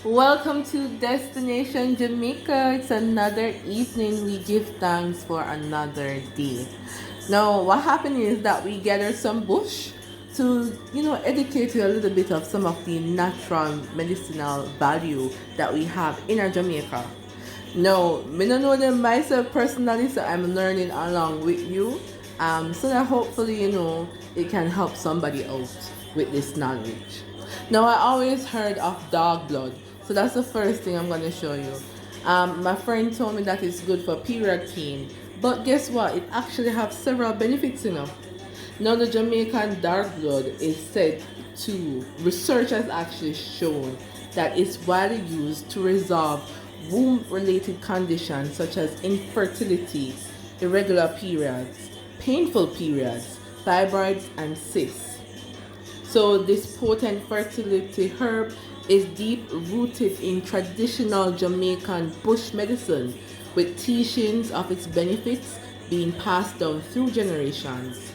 Welcome to Destination Jamaica. It's another evening. We give thanks for another day. Now, what happened is that we gathered some bush to, educate you a little bit of some of the natural medicinal value that we have in our Jamaica. No, me don't know them myself personally, so I'm learning along with you. So that hopefully, it can help somebody out with this knowledge. Now, I always heard of dog blood, so that's the first thing I'm going to show you. My friend told me that it's good for period pain, but guess what? It actually has several benefits, Now, the Jamaican dark blood is said to, research has actually shown that it's widely used to resolve womb related conditions such as infertility, irregular periods, painful periods, fibroids, and cysts. So, this potent fertility herb is deep rooted in traditional Jamaican bush medicine, with teachings of its benefits being passed down through generations.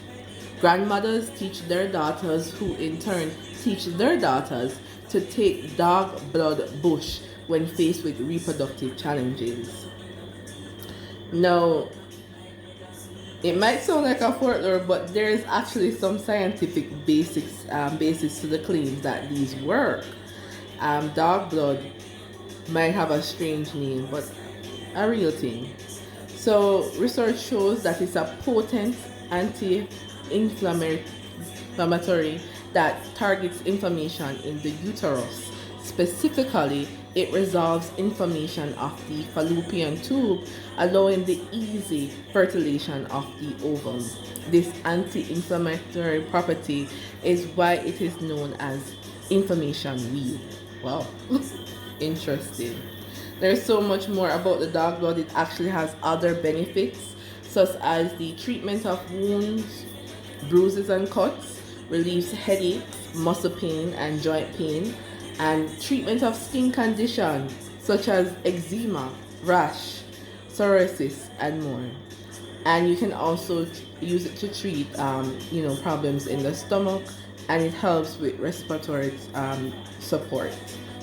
Grandmothers teach their daughters, who in turn teach their daughters to take dog blood bush when faced with reproductive challenges. Now, it might sound like a folklore, but there is actually some scientific basis to the claims that these work. Dog blood might have a strange name, but a real thing. So, research shows that it's a potent anti-inflammatory that targets inflammation in the uterus. Specifically, it resolves inflammation of the fallopian tube, allowing the easy fertilization of the ovum. This anti-inflammatory property is why it is known as inflammation weed. Wow, interesting. There's so much more about the dog blood. It actually has other benefits, such as the treatment of wounds, bruises, and cuts, relieves headaches, muscle pain, and joint pain, and treatment of skin conditions such as eczema, rash, psoriasis, and more. And you can also use it to treat, problems in the stomach, and it helps with respiratory support.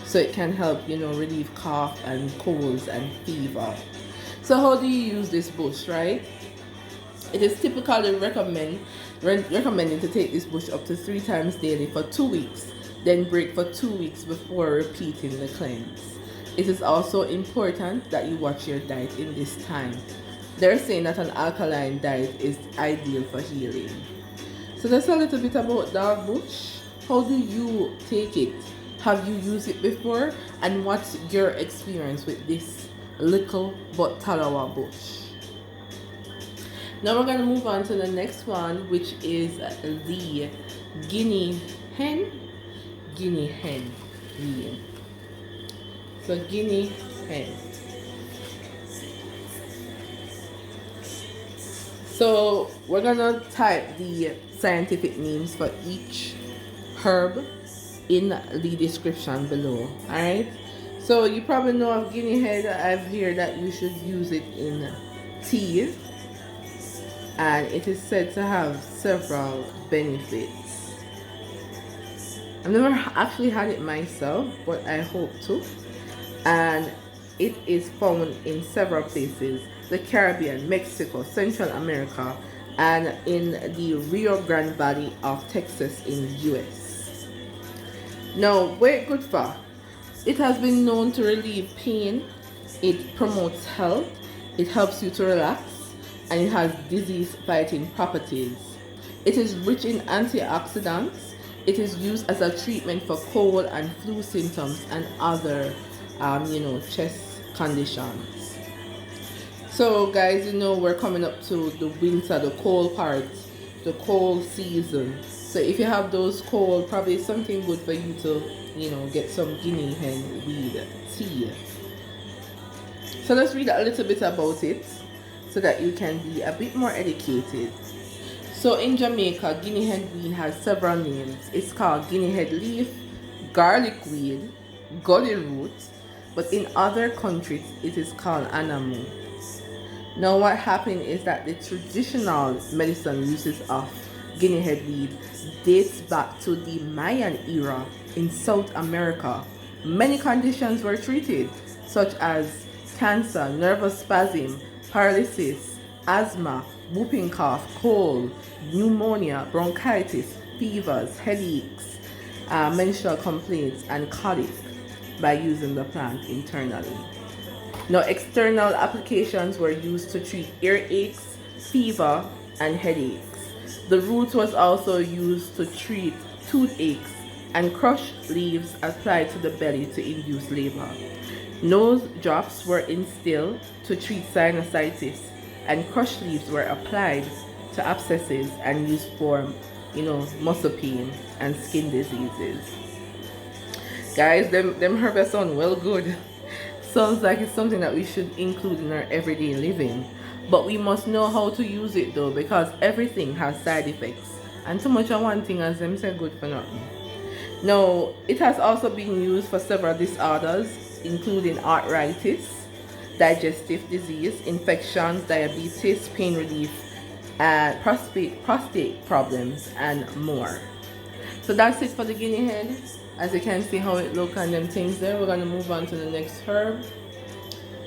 So it can help, relieve cough and colds and fever. So how do you use this bush, right? It is typically recommended to take this bush up to 3 times daily for 2 weeks, then break for 2 weeks before repeating the cleanse. It is also important that you watch your diet in this time. They're saying that an alkaline diet is ideal for healing. So that's a little bit about dog bush. How do you take it? Have you used it before? And what's your experience with this little but talawa bush? Now we're going to move on to the next one, which is the Guinea Hen. Guinea Hen. Yeah. So Guinea Hen. So we're going to type the scientific names for each herb in the description below. Alright. So you probably know of Guinea Hen. I've heard that you should use it in tea, and it is said to have several benefits. I've never actually had it myself, but I hope to. And it is found in several places: the Caribbean, Mexico, Central America, and in the Rio Grande Valley of Texas in the US. Now, what it's good for? It has been known to relieve pain, it promotes health, it helps you to relax, and it has disease fighting properties. It is rich in antioxidants. It is used as a treatment for cold and flu symptoms and other chest conditions. So guys, we're coming up to the winter, the cold part, the cold season. So if you have those cold, probably something good for you to get some Guinea Hen weed tea. So let's read a little bit about it so that you can be a bit more educated. So in Jamaica, Guinea Hen weed has several names. It's called Guinea Hen leaf, garlic weed, gully root, but in other countries it is called anamu. Now what happened is that the traditional medicine uses of Guinea Hen weed dates back to the Mayan era in South America, Many conditions were treated, such as cancer, nervous spasm, paralysis, asthma, whooping cough, cold, pneumonia, bronchitis, fevers, headaches, menstrual complaints, and colic by using the plant internally. Now, external applications were used to treat earaches, fever, and headaches. The root was also used to treat toothaches, and crushed leaves applied to the belly to induce labor. Nose drops were instilled to treat sinusitis, and crushed leaves were applied to abscesses and used for, muscle pain and skin diseases. Guys, them herbs sound well good. Sounds like it's something that we should include in our everyday living. But we must know how to use it though, because everything has side effects. And too much of one thing, as them say, good for nothing. Now, it has also been used for several disorders, including arthritis, digestive disease, infections, diabetes, pain relief, and prostate problems, and more. So that's it for the guinea hen. As you can see how it looks and them things there, we're going to move on to the next herb,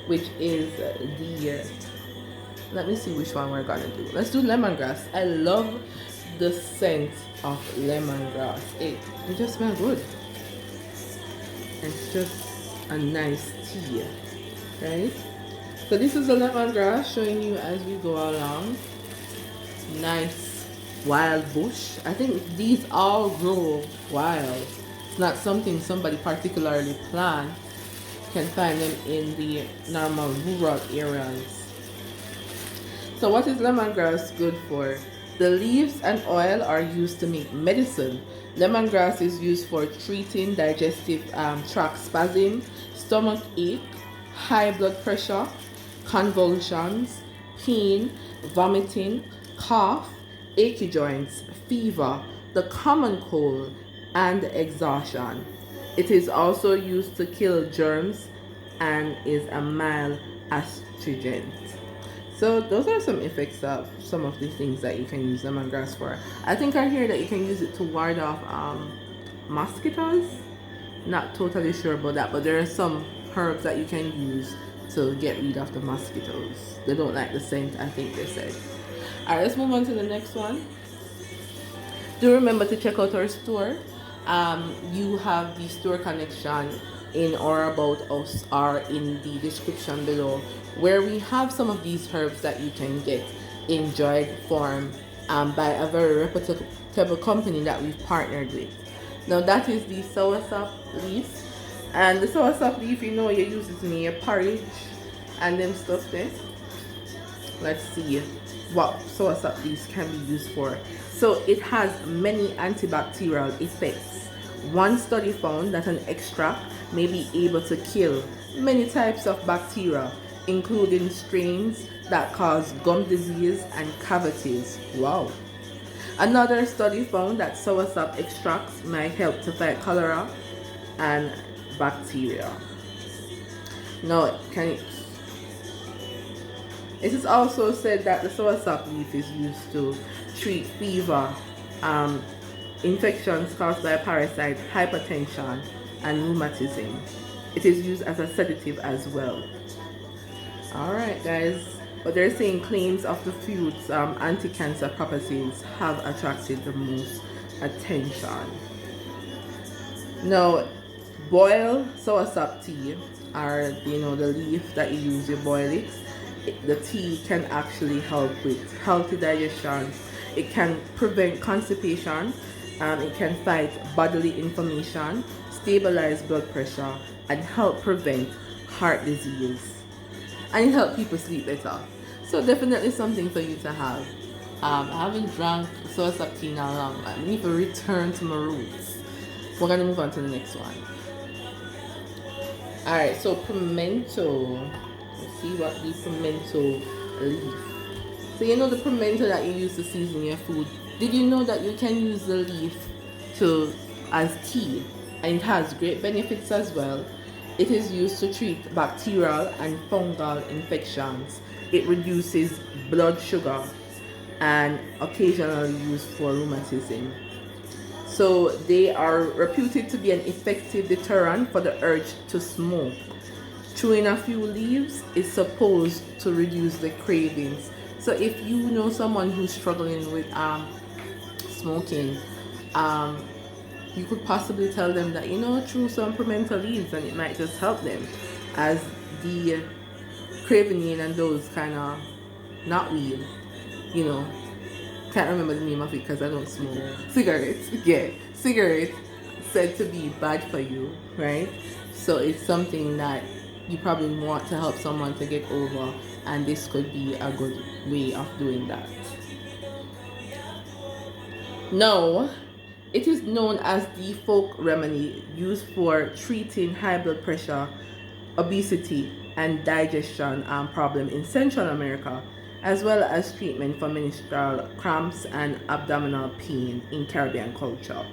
which is let me see which one we're going to do. Let's do lemongrass. I love the scent of lemongrass. It just smells good. It's just a nice tea, right? So this is the lemongrass, showing you as we go along. Nice wild bush. I think these all grow wild. It's not something somebody particularly plant. You can find them in the normal rural areas. So what is lemongrass good for? The leaves and oil are used to make medicine. Lemongrass is used for treating digestive tract spasm, stomach ache, high blood pressure, convulsions, pain, vomiting, cough, achy joints, fever, the common cold, and exhaustion. It is also used to kill germs and is a mild astringent. So those are some effects of some of the things that you can use lemongrass for. I think I hear that you can use it to ward off mosquitoes. Not totally sure about that, but there are some herbs that you can use to get rid of the mosquitoes. They don't like the scent, I think they said. Alright, let's move on to the next one. Do remember to check out our store. You have the store connection in or about us or in the description below, where we have some of these herbs that you can get in dried form by a very reputable company that we've partnered with. Now that is the soursop leaf, and the soursop leaf, you use it in your porridge and them stuff there. Let's see what soursop leaves can be used for. So it has many antibacterial effects. One study found that an extract may be able to kill many types of bacteria, including strains that cause gum disease and cavities. Wow. Another study found that soursop extracts might help to fight cholera and bacteria. Now, it is also said that the soursop leaf is used to treat fever, infections caused by parasites, hypertension, and rheumatism. It is used as a sedative as well. Alright guys, but they're saying claims of the fruit's anti-cancer properties have attracted the most attention. Now, boil soursop tea, or the leaf that you use, you boil it. The tea can actually help with healthy digestion. It can prevent constipation. It can fight bodily inflammation, stabilize blood pressure, and help prevent heart disease. And it helps people sleep better. So definitely something for you to have. I haven't drank soursop tea in a long time. I need to return to my roots. We're going to move on to the next one. Alright, so pimental. Let's see what the pimental leaf. So the pimental that you use to season your food. Did you know that you can use the leaf as tea? And it has great benefits as well. It is used to treat bacterial and fungal infections. It reduces blood sugar and occasionally used for rheumatism. So they are reputed to be an effective deterrent for the urge to smoke. Chewing a few leaves is supposed to reduce the cravings. So if you know someone who's struggling with smoking, um, you could possibly tell them that, chew some pimental leaves and it might just help them, as the craving and those kind of not weed, you know, can't remember the name of it because I don't smoke. Cigarettes, yeah, cigarettes said to be bad for you, right? So it's something that you probably want to help someone to get over, and this could be a good way of doing that. Now, it is known as the folk remedy used for treating high blood pressure, obesity, and digestion problem in Central America, as well as treatment for menstrual cramps and abdominal pain in Caribbean culture.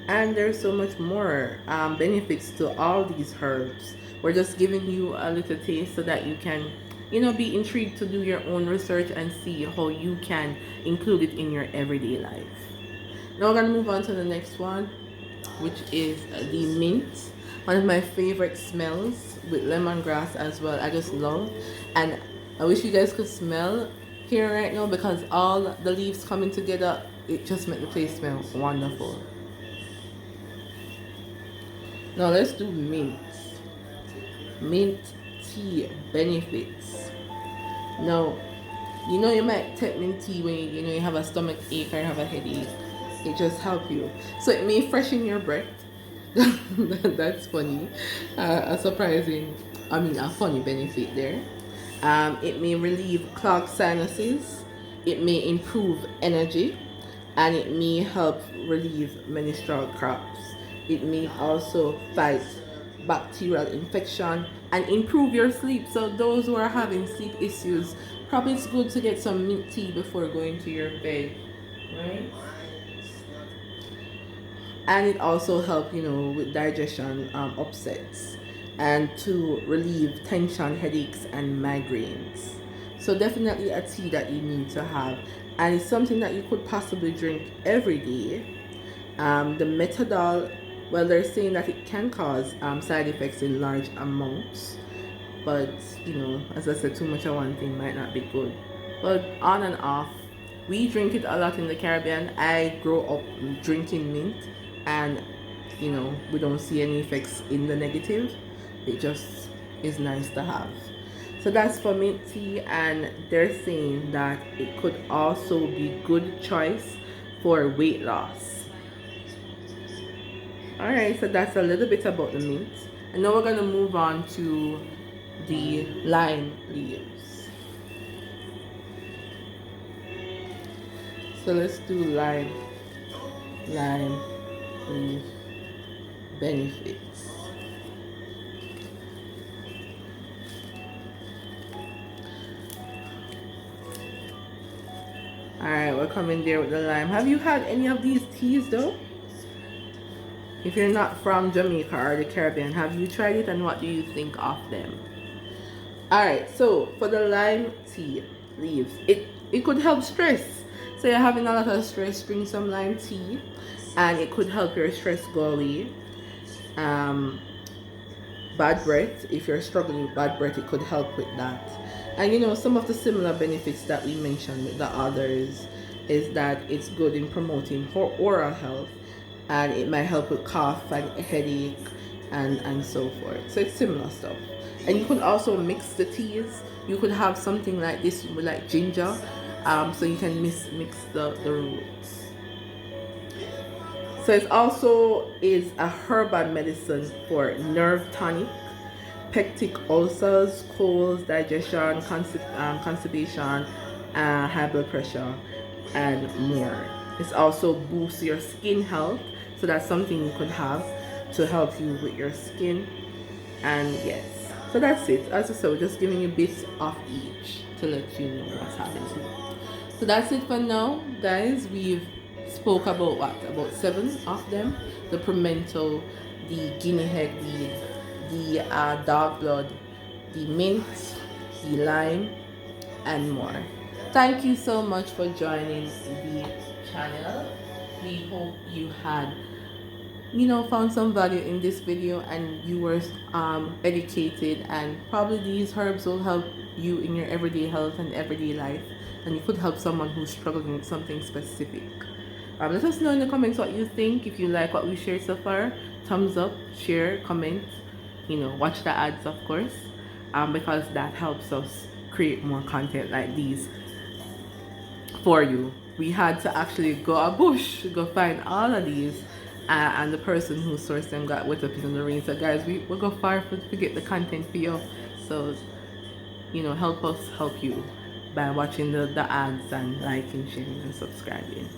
And there's so much more benefits to all these herbs. We're just giving you a little taste so that you can, be intrigued to do your own research and see how you can include it in your everyday life. Now we're gonna move on to the next one, which is the mint. One of my favorite smells with lemongrass as well. I just love, and I wish you guys could smell here right now because all the leaves coming together, it just makes the place smell wonderful. Now let's do mint. Mint tea benefits. Now, you might take mint tea when you have a stomach ache or you have a headache. It just helps you. So it may freshen your breath. That's funny. A funny benefit there. It may relieve clogged sinuses. It may improve energy, and it may help relieve menstrual cramps. It may also fight bacterial infection and improve your sleep. So those who are having sleep issues, probably it's good to get some mint tea before going to your bed, right? And it also helps, with digestion upsets and to relieve tension, headaches, and migraines. So definitely a tea that you need to have, and it's something that you could possibly drink every day. The methanol, well, they're saying that it can cause side effects in large amounts, but as I said, too much of one thing might not be good. But on and off, we drink it a lot in the Caribbean. I grew up drinking mint, and we don't see any effects in the negative. It just is nice to have. So that's for mint tea, and they're saying that it could also be good choice for weight loss. Alright, so that's a little bit about the mint, and now we're going to move on to the lime leaves. So let's do lime leaf benefits. Alright, we're coming there with the lime. Have you had any of these teas though? If you're not from Jamaica or the Caribbean, have you tried it, and what do you think of them? Alright, so for the lime tea leaves, it could help stress. So you're having a lot of stress, drink some lime tea, and it could help your stress go away. Bad breath, if you're struggling with bad breath, it could help with that. And some of the similar benefits that we mentioned with the others is that it's good in promoting oral health, and it might help with cough and headache and so forth. So it's similar stuff. And you could also mix the teas. You could have something like this with like ginger, so you can mix the roots. So it also is a herbal medicine for nerve tonic, peptic ulcers, colds, digestion, constipation, high blood pressure, and more. It also boosts your skin health, so that's something you could have to help you with your skin. And yes, so that's it. As I said, we're just giving you bits of each to let you know what's happening. So that's it for now, guys. We've spoke about 7 of them: the Pimental, the Guinea Hen, the dog blood, the mint, the lime, and more. Thank you so much for joining the channel. we hope you had, found some value in this video, and you were educated, and probably these herbs will help you in your everyday health and everyday life, and you could help someone who's struggling with something specific. Let us know in the comments what you think. If you like what we shared so far, thumbs up, share, comment, watch the ads, of course, because that helps us create more content like these for you. We had to actually go a bush, go find all of these, and the person who sourced them got wet up in the rain. So guys, we'll go far to get the content for you. So, help us help you by watching the ads and liking, sharing, and subscribing.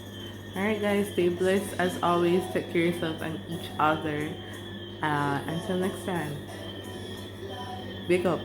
Alright guys, stay blessed as always. Take care of yourself and each other. Until next time. Big up.